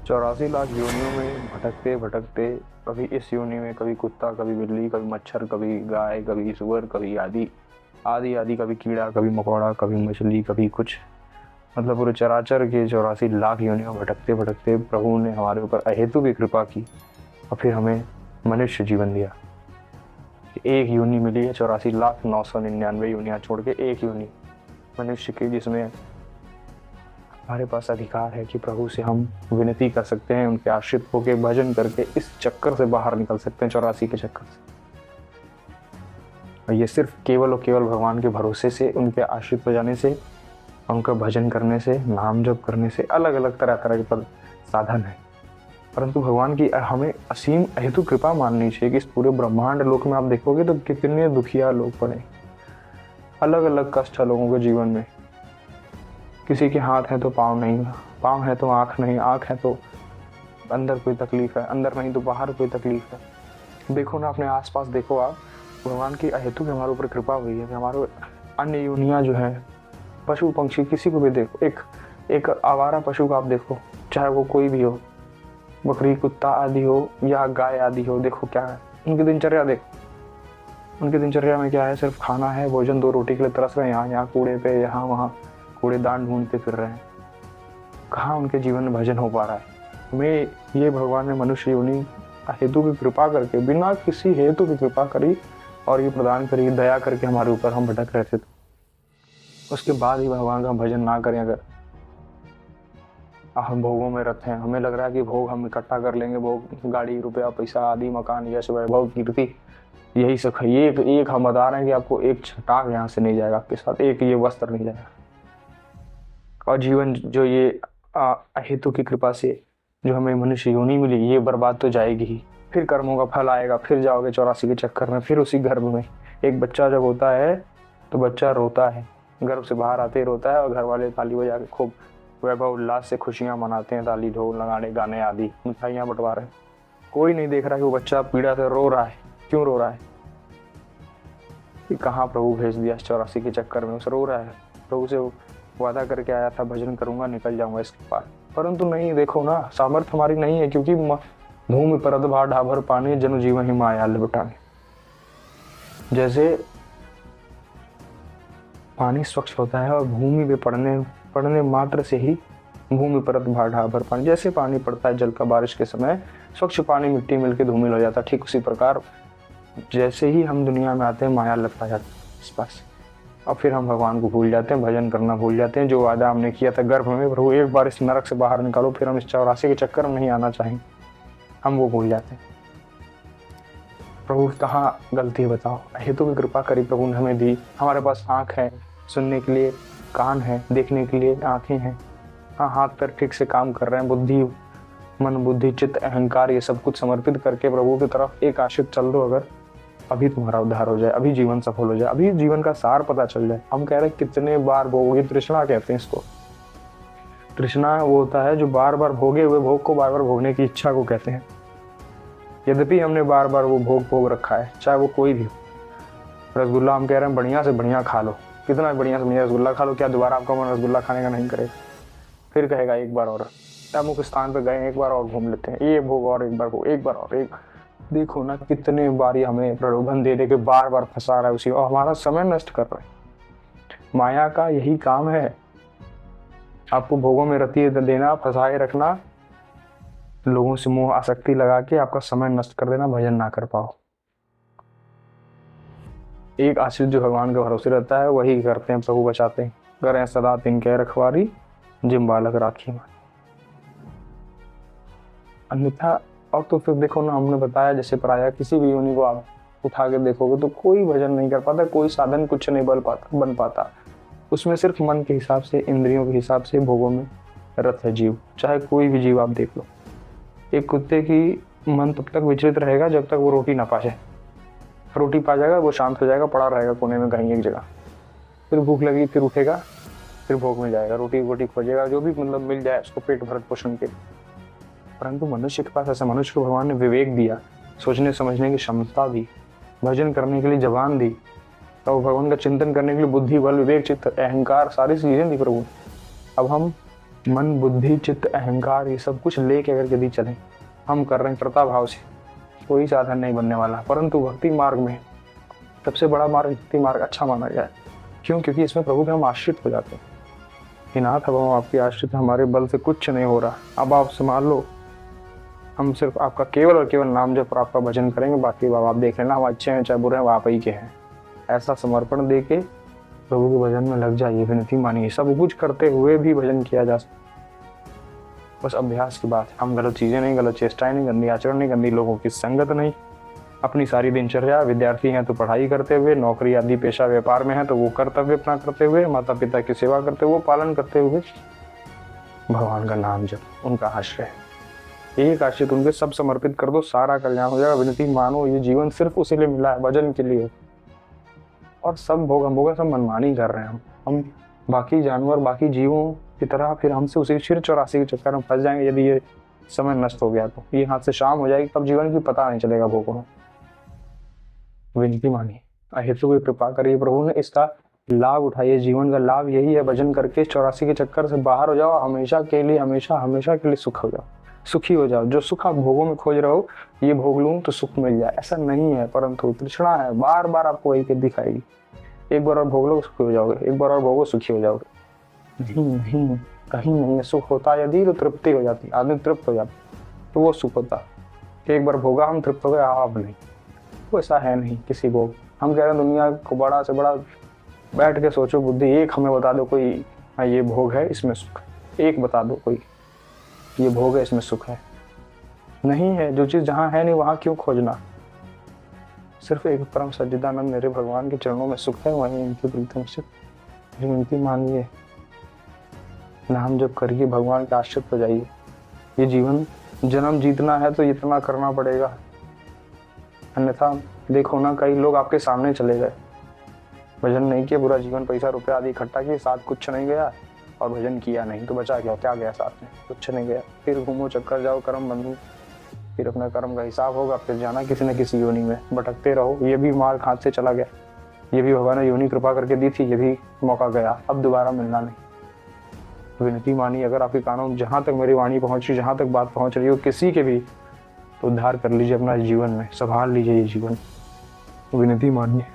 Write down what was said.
84 लाख योनियों में भटकते भटकते कभी इस योनि में, कभी कुत्ता, कभी बिल्ली, कभी मच्छर, कभी गाय, कभी सुअर, कभी आदि आदि आदि, कभी कीड़ा, कभी मकोड़ा, कभी मछली, कभी कुछ, मतलब पूरे चराचर के 84 लाख योनियों में भटकते भटकते प्रभु ने हमारे ऊपर अहेतु की कृपा की और फिर हमें मनुष्य जीवन दिया। एक योनि मिली है 84,999 योनियां छोड़ के, एक योनि मनुष्य की, जिसमें हमारे पास अधिकार है कि प्रभु से हम विनती कर सकते हैं, उनके आश्रित होकर भजन करके इस चक्कर से बाहर निकल सकते हैं, 84 के चक्कर से। और ये सिर्फ केवल और केवल भगवान के भरोसे से, उनके आश्रित हो जाने से, उनका भजन करने से, नाम जप करने से, अलग अलग तरह तरह के पद साधन है। परंतु भगवान की हमें असीम अहेतु कृपा माननी चाहिए कि इस पूरे ब्रह्मांड लोक में आप देखोगे तो कितने दुखिया लोग पड़े, अलग अलग कष्ट है लोगों के जीवन में। किसी के हाथ है तो पाँव नहीं, पाँव है तो आँख नहीं, आँख है तो अंदर कोई तकलीफ है, अंदर नहीं तो बाहर कोई तकलीफ है। देखो ना, अपने आसपास देखो आप, भगवान की अहेतु की हमारे ऊपर कृपा हुई है कि हमारे अन्य योनियाँ जो है, पशु पक्षी, किसी को भी देखो, एक आवारा पशु का आप देखो, चाहे वो कोई भी हो, बकरी, कुत्ता आदि हो या गाय आदि हो, देखो क्या है उनकी दिनचर्या। देखो उनकी दिनचर्या में क्या है, सिर्फ खाना है, भोजन, 2 रोटी के लिए तरस रहे हैं, यहाँ कूड़े पे, यहाँ वहाँ कूड़ेदान ढूंढते फिर रहे हैं। कहाँ उनके जीवन में भजन हो पा रहा है। हमें ये भगवान ने मनुष्य योनि हेतु की कृपा करके, बिना किसी हेतु की कृपा करी और ये प्रदान करी, दया करके हमारे ऊपर हम भटक रहे थे, उसके बाद ही भगवान का भजन ना करें, अगर हम भोगों में रत हैं, हमें लग रहा है कि भोग हम इकट्ठा कर लेंगे, भोग, गाड़ी, रुपया, पैसा आदि, मकान, यश, वैभव, कीर्ति, यही सब है। एक हम बता रहे हैं कि आपको एक छटाक यहाँ से नहीं जाएगा, आपके साथ एक ये वस्त्र नहीं जाएगा। और जीवन जो ये अहेतु की कृपा से जो हमें मनुष्य योनि मिली, ये बर्बाद तो जाएगी ही, फिर कर्मों का फल आएगा, फिर जाओगे 84 के चक्कर में, फिर उसी गर्भ में। एक बच्चा जब होता है तो बच्चा रोता है, गर्भ से बाहर आते ही रोता है, और घर वाले ताली बजा के खूब वैभव उल्लास से खुशियां मनाते हैं, ताली ढोल लगाने, गाने आदि, मिठाइयाँ बंटवा रहे हैं। कोई नहीं देख रहा कि वो बच्चा पीड़ा से रो रहा है, क्यों रो रहा है, कि कहाँ प्रभु भेज दिया 84 के चक्कर में, उसे रो रहा है। प्रभु से वादा करके आया था, भजन करूंगा, निकल जाऊंगा इसके पार, परंतु नहीं, देखो ना, सामर्थ्य हमारी नहीं है, क्योंकि धूम परत भार ढाभर पानी, जन जीवन ही माया लपटाने। जैसे पानी स्वच्छ होता है और भूमि पे पड़ने मात्र से ही भूमि परत भार ढाभर पानी, जैसे पानी पड़ता है जल का बारिश के समय, स्वच्छ पानी मिट्टी मिलके धूमिल हो जाता है, ठीक उसी प्रकार जैसे ही हम दुनिया में आते हैं, माया लगता जाता है इस पास, और फिर हम भगवान को भूल जाते हैं, भजन करना भूल जाते हैं। जो वादा हमने किया था गर्भ में, प्रभु एक बार इस नरक से बाहर निकालो, फिर हम इस 84 के चक्कर में नहीं आना चाहेंगे, हम वो भूल जाते हैं। प्रभु कहाँ गलती है बताओ। हेतु की कृपा करी प्रभु ने हमें दी, हमारे पास आँख है सुनने के लिए, कान है देखने के लिए, आँखें हैं, हाँ, हाथ पैर ठीक से काम कर रहे हैं, बुद्धि, मन, बुद्धि, चित्त, अहंकार, ये सब कुछ समर्पित करके प्रभु की तरफ एक आशित चल दो, अगर अभी तुम्हारा उद्धार हो जाए, अभी जीवन सफल हो जाए, अभी जीवन का सार पता चल जाए। हम कह रहे हैं कितने बार भोगोगे, तृष्णा कहते हैं इसको। तृष्णा वो होता है जो बार बार भोगे हुए भोग को बार बार भोगने की इच्छा को कहते हैं। यद्यपि हमने बार बार वो भोग रखा है, चाहे वो कोई भी हो। रसगुल्ला हम कह रहे हैं बढ़िया से बढ़िया खा लो, कितना बढ़िया से बढ़िया रसगुल्ला खा लो, क्या दोबारा आपका मन रसगुल्ला खाने का नहीं करेगा, फिर कहेगा एक बार और, अमुक स्थान पे गए, एक बार और घूम लेते हैं, ये भोग और एक बार भोग, एक बार और, एक। देखो ना कितने बारी हमें प्रलोभन दे के बार बार फंसा रहा है उसी, और हमारा समय नष्ट कर रहा है। माया का यही काम है, आपको भोगों में रति देना, फंसाए रखना, लोगों से मोह आसक्ति लगा के आपका समय नष्ट कर देना, भजन ना कर पाओ। एक आश्रित जो भगवान के भरोसे रहता है वही करते हैं, प्रभु बचाते हैं। करें सदा तिनके रखवारी, जिम बालक राखी मान। अन्यथा और तो फिर देखो ना, हमने बताया जैसे प्रायः किसी भी योनि को आप उठा के देखोगे तो कोई भजन नहीं कर पाता, कोई साधन कुछ नहीं बन पाता। उसमें सिर्फ मन के हिसाब से, इंद्रियों के हिसाब से भोगों में रत है जीव, चाहे कोई भी जीव आप देख लो। एक कुत्ते की मन तब तक विचलित रहेगा जब तक वो रोटी ना पा जाए, रोटी पा जाएगा वो शांत हो जाएगा, पड़ा रहेगा कोने में कहीं एक जगह, फिर भूख लगी, फिर उठेगा, फिर भोग में जाएगा, रोटी वोटी खोजेगा, जो भी मतलब मिल जाए उसको पेट भरत पोषण के। परंतु मनुष्य के पास ऐसा, मनुष्य को भगवान ने विवेक दिया, सोचने समझने की क्षमता दी, भजन करने के लिए जबान दी, और भगवान का चिंतन करने के लिए बुद्धि, बल, विवेक, चित्त, अहंकार, सारी चीजें दी प्रभु। अब हम मन बुद्धि चित्त अहंकार ये सब कुछ लेके अगर यदि चलें, हम कर रहे हैं कृता भाव से, कोई साधन नहीं बनने वाला। परंतु भक्ति मार्ग में सबसे बड़ा मार्ग भक्ति मार्ग अच्छा माना गया है। क्यों? क्योंकि इसमें प्रभु के हम आश्रित हो जाते हैं कि नाथ अब हम आपकी आश्रित, हमारे बल से कुछ नहीं हो रहा, अब आप संभाल लो, हम सिर्फ आपका केवल और केवल नाम जप और आपका भजन करेंगे, बाकी बाबा आप देख लेना, हम अच्छे हैं चाहे बुरे हैं, वो आप ही के हैं। ऐसा समर्पण दे के प्रभु के भजन में लग जाइए, विनती मानिए। सब कुछ करते हुए भी भजन किया जा सकता, बस अभ्यास की बात है। हम गलत चीज़ें नहीं, गलत चेष्टाएं नहीं, गंदी आचरण नहीं, गंदी लोगों की संगत नहीं, अपनी सारी दिनचर्या, विद्यार्थी हैं तो पढ़ाई करते हुए, नौकरी आदि पेशा व्यापार में है तो वो कर्तव्य अपना करते हुए, माता पिता की सेवा करते हुए, पालन करते हुए भगवान का नाम जप, उनका आश्रय, एक आश्रित उनके सब समर्पित कर दो, सारा कल्याण हो जाएगा। विनती मानो, ये जीवन सिर्फ उसी लिए मिला है, भजन के लिए। और सब भोग सब मनमानी कर रहे हैं हम बाकी जानवर, बाकी जीवों की तरह फिर हमसे उसी फिर 84 के चक्कर में फंस जाएंगे। यदि ये समय नष्ट हो गया तो ये हाथ से शाम हो जाएगी, तब जीवन की पता नहीं चलेगा भोगों में। विनती मानिए, अहेतु की कृपा करिए, प्रभु ने इसका लाभ उठाइए। जीवन का लाभ यही है, भजन करके 84 के चक्कर से बाहर हो जाओ, हमेशा के लिए, हमेशा हमेशा के लिए सुख हो जाओ, सुखी हो जाओ। जो सुख आप भोगों में खोज रहे हो, ये भोग लूं तो सुख मिल जाए, ऐसा नहीं है, परंतु तृष्णा है, बार बार आपको वही दिखाएगी। एक बार और भोग लो सुखी हो जाओगे, एक बार और भोगो सुखी हो जाओगे। नहीं, कहीं नहीं है सुख होता। यदि तो तृप्ति हो जाती, आदमी तृप्त हो जाता तो वो सुख होता। एक बार भोगा हम तृप्त हो गए, अब नहीं, वो ऐसा है नहीं किसी भोग। हम कह रहे हैं दुनिया को बड़ा से बड़ा बैठ के सोचो बुद्धि, एक हमें बता दो कोई, हाँ ये भोग है इसमें सुख, एक बता दो कोई ये भोग है इसमें सुख है। नहीं है, जो चीज़ जहाँ है नहीं वहाँ क्यों खोजना। सिर्फ एक परम सच्चिदानंद मेरे भगवान के चरणों में सुख है, वहीं इनकी प्रीतम से विनती मानिए, नाम जप करिए, भगवान के आश्रित हो जाइए। ये जीवन जन्म जीतना है तो इतना करना पड़ेगा, अन्यथा देखो ना कई लोग आपके सामने चले गए, भजन नहीं किया, पूरा जीवन पैसा रुपया आदि इकट्ठा किए, साथ कुछ नहीं गया, और भजन किया नहीं तो बचा क्या गया साथ में, कुछ नहीं गया। फिर घूमो चक्कर जाओ कर्म बंधु, फिर अपना कर्म का हिसाब होगा, फिर जाना किसी न किसी योनि में, भटकते रहो। ये भी मार्ग हाथ से चला गया, ये भी भगवान ने योनि कृपा करके दी थी, ये भी मौका गया, अब दोबारा मिलना नहीं। विनती मानी, अगर आपके कानों जहाँ तक मेरी वाणी पहुँच रही, जहाँ तक बात पहुँच रही हो किसी के भी, तो उद्धार कर लीजिए अपना जीवन में, संभाल लीजिए ये जीवन। विनती मानिए।